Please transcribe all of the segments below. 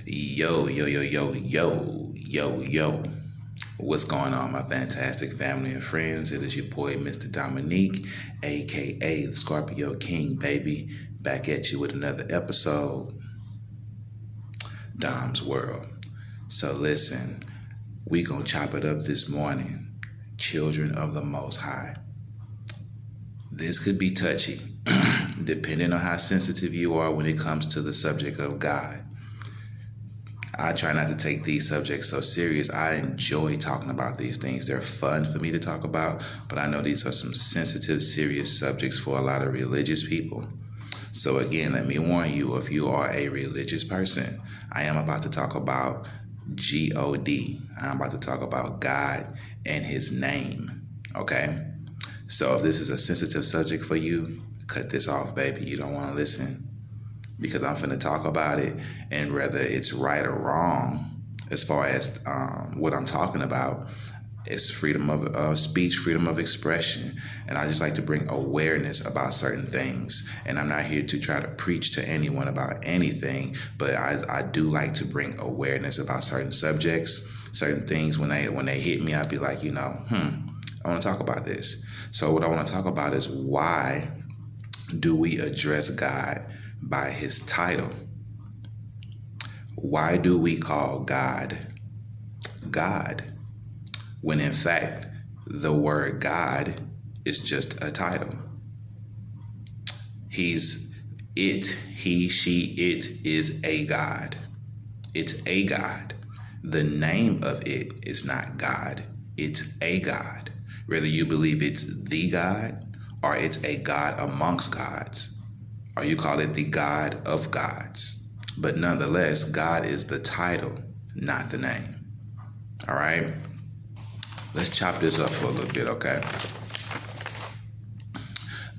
Yo, yo, yo, yo, yo, yo, yo. What's going on, my fantastic family and friends? It is your boy, Mr. Dominique, aka the Scorpio King, baby. Back at you with another episode, Dom's World. So listen, we gonna chop it up this morning. Children of the Most High. This could be touchy, depending on how sensitive you are when it comes to the subject of God. I try not to take these subjects so serious. I enjoy talking about these things. They're fun for me to talk about, but I know these are some sensitive, serious subjects for a lot of religious people. So again, let me warn you, if you are a religious person, I am about to talk about G-O-D. I'm about to talk about God and his name, okay? So if this is a sensitive subject for you, cut this off, baby. You don't want to listen, because I'm finna talk about it, and whether it's right or wrong as far as what I'm talking about, it's freedom of speech, freedom of expression, and I just like to bring awareness about certain things. And I'm not here to try to preach to anyone about anything, but I do like to bring awareness about certain subjects, certain things. When they hit me, I'd be like, I want to talk about this. So what I want to talk about is, why do we address God by his title? Why do we call God God, when in fact the word God is just a title? He, she, it is a God. It's a God. The name of it is not God. It's a God. Whether you believe it's the God or it's a God amongst gods, or you call it the God of gods. But nonetheless, God is the title, not the name. All right? Let's chop this up for a little bit, okay?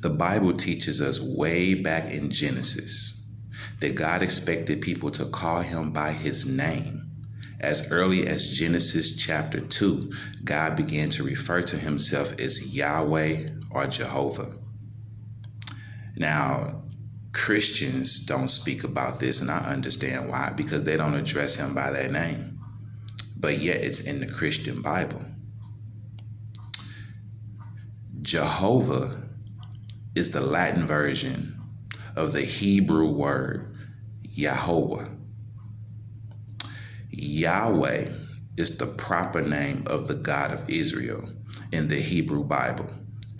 The Bible teaches us way back in Genesis that God expected people to call him by his name. As early as Genesis chapter 2, God began to refer to himself as Yahweh or Jehovah. Now, Christians don't speak about this, and I understand why, because they don't address him by that name. But yet it's in the Christian Bible. Jehovah is the Latin version of the Hebrew word Yahweh. Yahweh is the proper name of the God of Israel in the Hebrew Bible,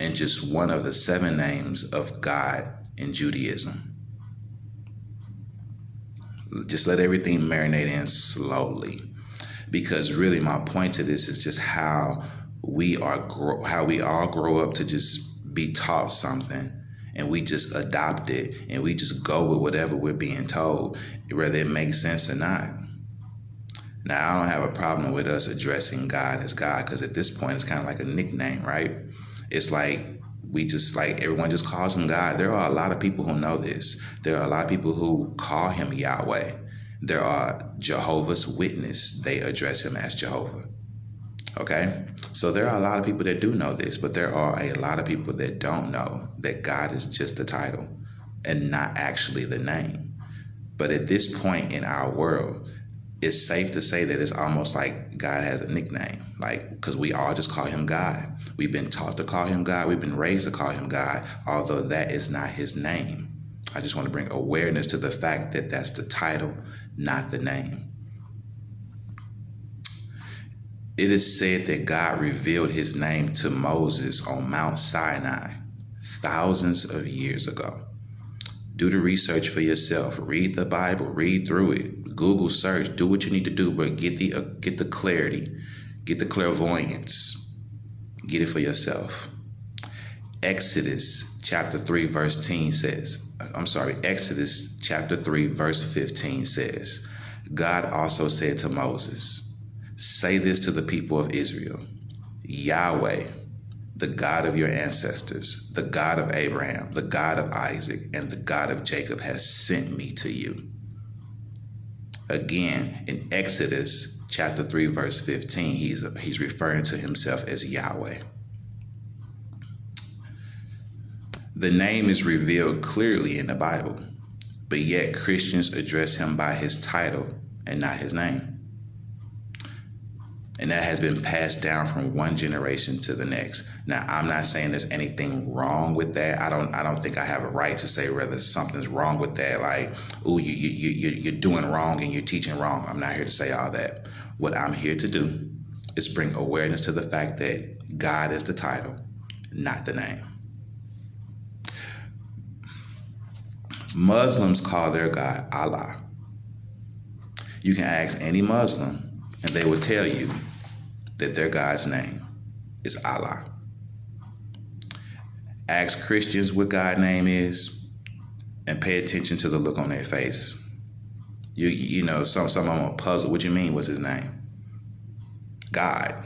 and just one of the 7 names of God in Judaism. Just let everything marinate in slowly, because really my point to this is just how we all grow up to just be taught something, and we just adopt it, and we just go with whatever we're being told, whether it makes sense or not. Now, I don't have a problem with us addressing God as God, because at this point it's kind of like a nickname, right? It's like everyone just calls him God. There are a lot of people who know this. There are a lot of people who call him Yahweh. There are Jehovah's Witness. They address him as Jehovah. Okay? So there are a lot of people that do know this, but there are a lot of people that don't know that God is just the title and not actually the name. But at this point in our world, it's safe to say that it's almost like God has a nickname, because we all just call him God. We've been taught to call him God. We've been raised to call him God, although that is not his name. I just want to bring awareness to the fact that that's the title, not the name. It is said that God revealed his name to Moses on Mount Sinai thousands of years ago. Do the research for yourself. Read the Bible. Read through it. Google search. Do what you need to do, but get the clarity. Get the clairvoyance. Get it for yourself. Exodus chapter 3 verse 15 says, God also said to Moses, say this to the people of Israel, Yahweh, the God of your ancestors, the God of Abraham, the God of Isaac, and the God of Jacob has sent me to you. Again, in Exodus chapter 3, verse 15, he's referring to himself as Yahweh. The name is revealed clearly in the Bible, but yet Christians address him by his title and not his name. And that has been passed down from one generation to the next. Now, I'm not saying there's anything wrong with that. I don't think I have a right to say whether something's wrong with that. Like, ooh, you're doing wrong and you're teaching wrong. I'm not here to say all that. What I'm here to do is bring awareness to the fact that God is the title, not the name. Muslims call their God Allah. You can ask any Muslim and they will tell you that their God's name is Allah. Ask Christians what God's name is and pay attention to the look on their face. You know, some of them are puzzled. What you mean? What's his name? God,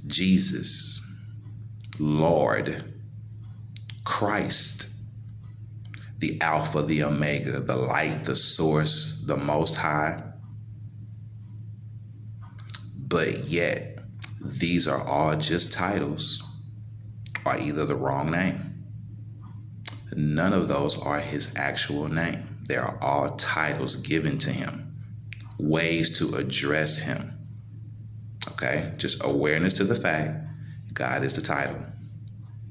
Jesus, Lord, Christ, the Alpha, the Omega, the light, the source, the Most High. But yet, these are all just titles or either the wrong name. None of those are his actual name. They are all titles given to him, ways to address him. Okay? Just awareness to the fact God is the title,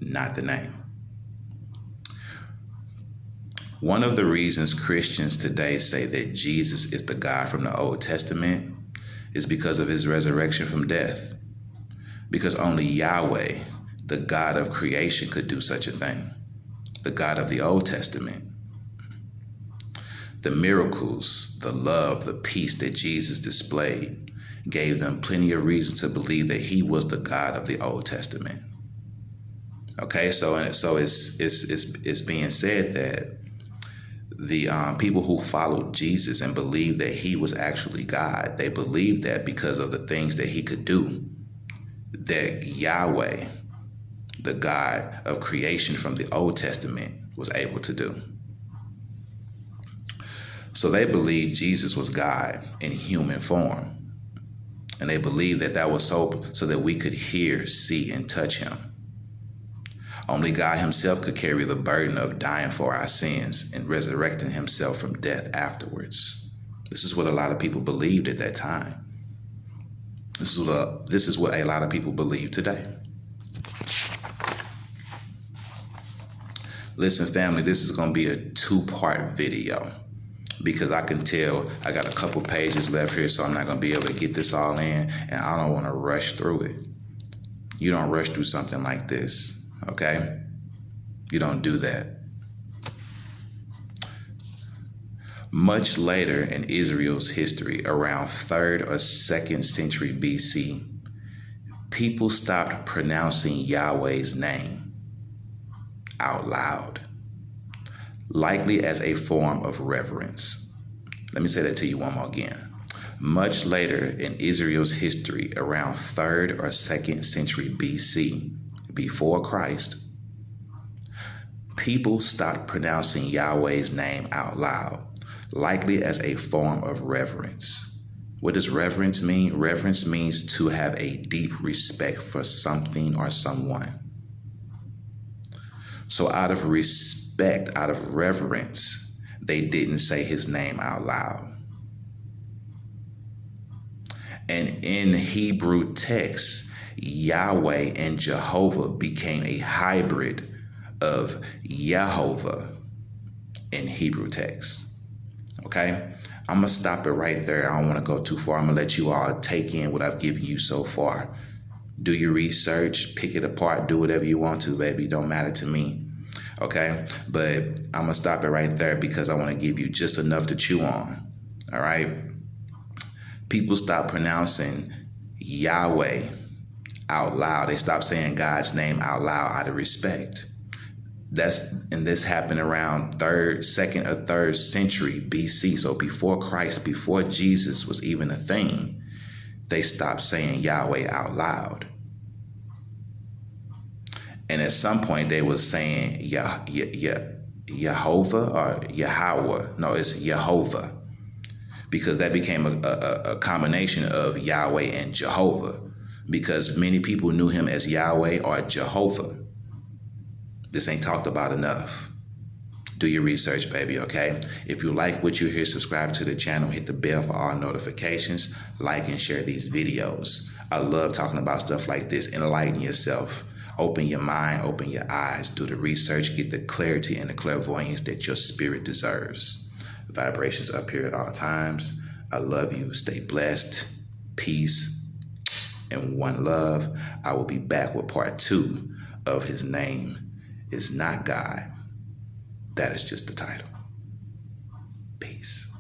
not the name. One of the reasons Christians today say that Jesus is the God from the Old Testament is because of his resurrection from death. Because only Yahweh, the God of creation, could do such a thing. The God of the Old Testament. The miracles, the love, the peace that Jesus displayed gave them plenty of reason to believe that he was the God of the Old Testament. Okay, so it's being said that the people who followed Jesus and believed that he was actually God, they believed that because of the things that he could do, that Yahweh, the God of creation from the Old Testament, was able to do. So they believed Jesus was God in human form. And they believed that that was so that we could hear, see, and touch him. Only God himself could carry the burden of dying for our sins and resurrecting himself from death afterwards. This is what a lot of people believed at that time. This is what a lot of people believe today. Listen, family, this is going to be a 2-part video because I can tell I got a couple pages left here, so I'm not going to be able to get this all in, and I don't want to rush through it. You don't rush through something like this. Okay? You don't do that. Much later in Israel's history, around 3rd or 2nd century BC, people stopped pronouncing Yahweh's name out loud, likely as a form of reverence. Let me say that to you one more again. Much later in Israel's history, around 3rd or 2nd century BC, before Christ, people stopped pronouncing Yahweh's name out loud, likely as a form of reverence. What does reverence mean? Reverence means to have a deep respect for something or someone. So out of respect, out of reverence, they didn't say his name out loud. And in Hebrew texts, Yahweh and Jehovah became a hybrid of Yehovah in Hebrew text. Okay? I'm going to stop it right there. I don't want to go too far. I'm going to let you all take in what I've given you so far. Do your research, pick it apart, do whatever you want to, baby. It don't matter to me. Okay? But I'm going to stop it right there because I want to give you just enough to chew on. All right? People stop pronouncing Yahweh out loud. They stopped saying God's name out loud out of respect. This happened around 2nd or 3rd century BC. So before Christ, before Jesus was even a thing, they stopped saying Yahweh out loud. And at some point they were saying Yehovah or Yahweh. No, it's Yehovah. Because that became a combination of Yahweh and Jehovah. Because many people knew him as Yahweh or Jehovah. This ain't talked about enough. Do your research, baby, okay? If you like what you hear, subscribe to the channel, hit the bell for all notifications, like and share these videos. I love talking about stuff like this. Enlighten yourself. Open your mind, open your eyes, do the research, get the clarity and the clairvoyance that your spirit deserves. Vibrations up here at all times. I love you. Stay blessed. Peace and one love. I will be back with part 2 of His Name Is Not God. That is just the title. Peace.